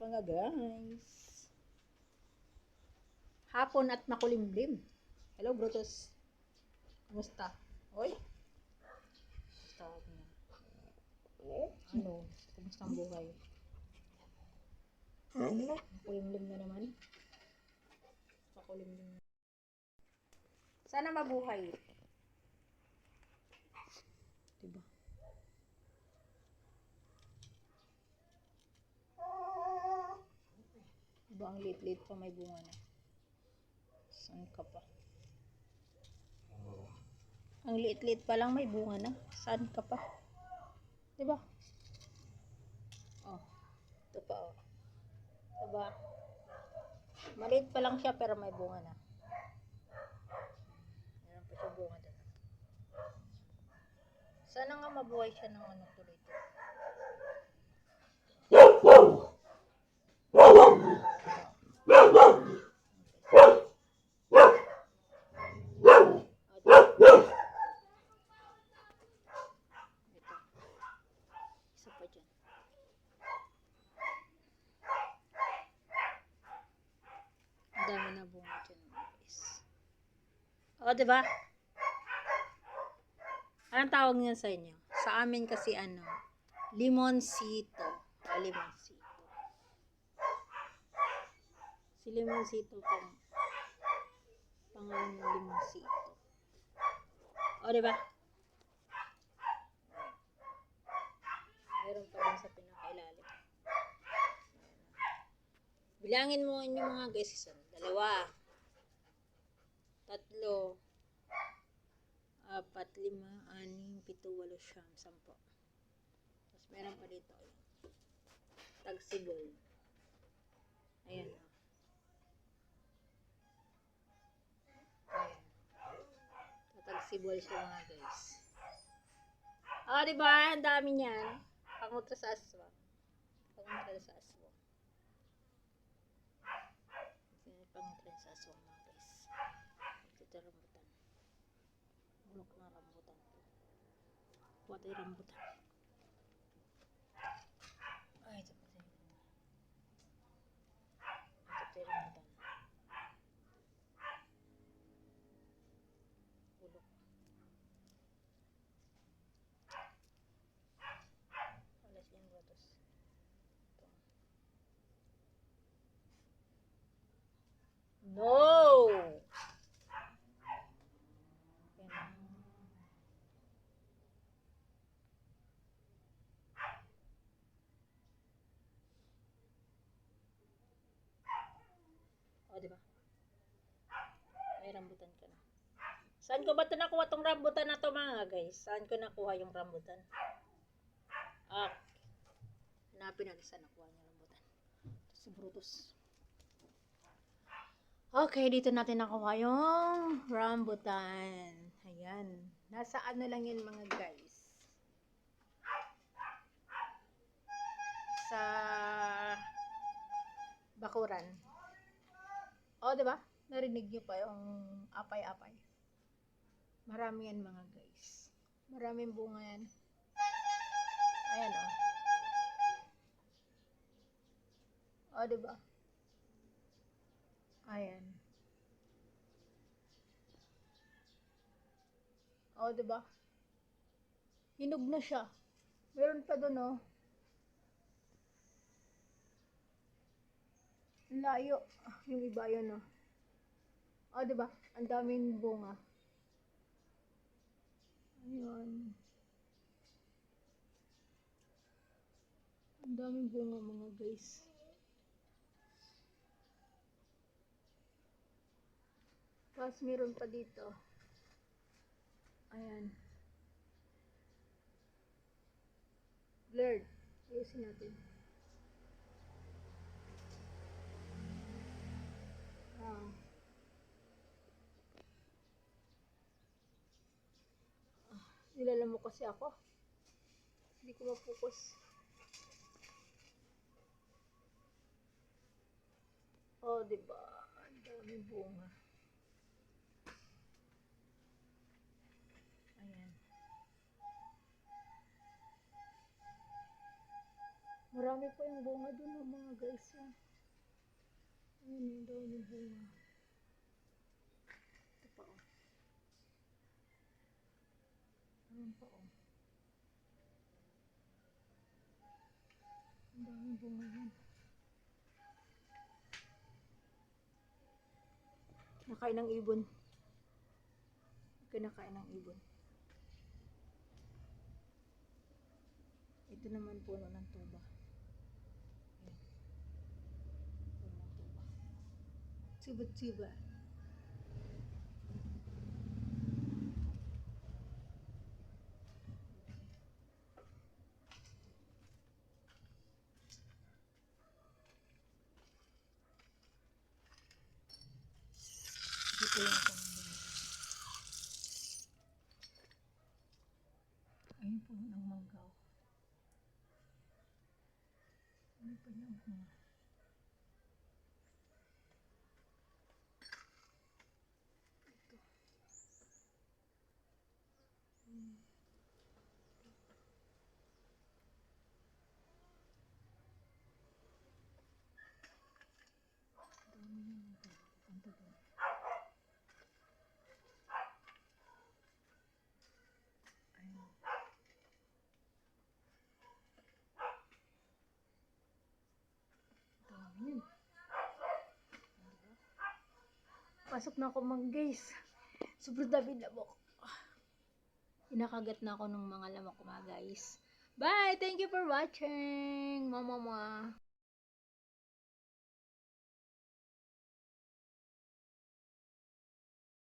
Mga guys. Hapon at makulimlim. Hello, Brutus. Kumusta? Oy? Kumusta? Ano? Kumusta ang buhay? Makulimlim na naman. Makulimlim. Sana mabuhay. Diba? Diba ang late-late pa may bunga na? Saan ka pa? Ang liit-liit pa lang may bunga na. Saan ka pa? Diba? Oh, ito pa oh. Diba? Maliit pa lang siya pero may bunga na. Meron pa siya bunga doon. Sana nga mabuhay siya ng ano tuloy-tuloy. Dami na bunga dyan guys. O, diba? Anong tawag niya sa inyo? Sa amin kasi ano, limonsito. Limonsito. Si limonsito pang limonsito. O, diba? Meron pa rin sa pinakailalim. Bilangin mo yung mga guys. 2, 3, 4, 5, 6, 7, 8, 9, 10. Tapos meron pa dito. Tagsibol. Ayan. Ayan. Tagsibol siya mga guys. O, diba? Ang dami niyan. Pangutra sa aswang. Pangutra sa aswang. Pangutra sa aswang mga guys. Ito rambutan. Bulok na rambutan. Kuha tayo rambutan. Ay, ito pa tayo. Ito tayo rambutan. Bulok. Alas yung Brutus. Ito. No! O, diba? May rambutan ka na. Saan ko ba ito nakuha itong rambutan na ito mga guys? Saan ko nakuha yung rambutan? Ah, hanapin natin saan nakuha yung rambutan. Si Brutus. Okay, dito natin nakuha yung rambutan. Ayan. Nasa ano lang yun mga guys? Sa bakuran. O, diba? Narinig nyo pa yung apay-apay. Marami yan mga guys. Maraming bunga yan. Ayan o. O, diba? Ayan. O, diba? Hinog na siya. Meron pa doon o. Layo. Yung iba yun o. O, diba? Ang daming bunga. Ayan. Ang daming bunga mga guys. Tapos meron pa dito. Ayan. Blurred. Ayusin natin. Nilalam mo kasi ako. Hindi ko mapokus. Oh, diba? Ang dami bunga. Ayan. Marami pa yung bunga dun oh, mga guys. Oh. Ayun, ang dami bunga. Ito pa oh. Ayun pa oh. Ang dami bunga yan. Nakain ng ibon. Kinakain ng ibon. Ito naman puno ng tuba. Ayan. Puno ng tuba. Sibat-siba. Dito yung pamilya. Ayun puno ng manggaw. Ano pa yung bunga? Ito. Dami yan. Punta doon. Ayun. Dami yan. Pasok na ako mga guys. Sobrang dami lamok. Inakagat na ako ng mga lamok mga guys. Bye! Thank you for watching! Mama.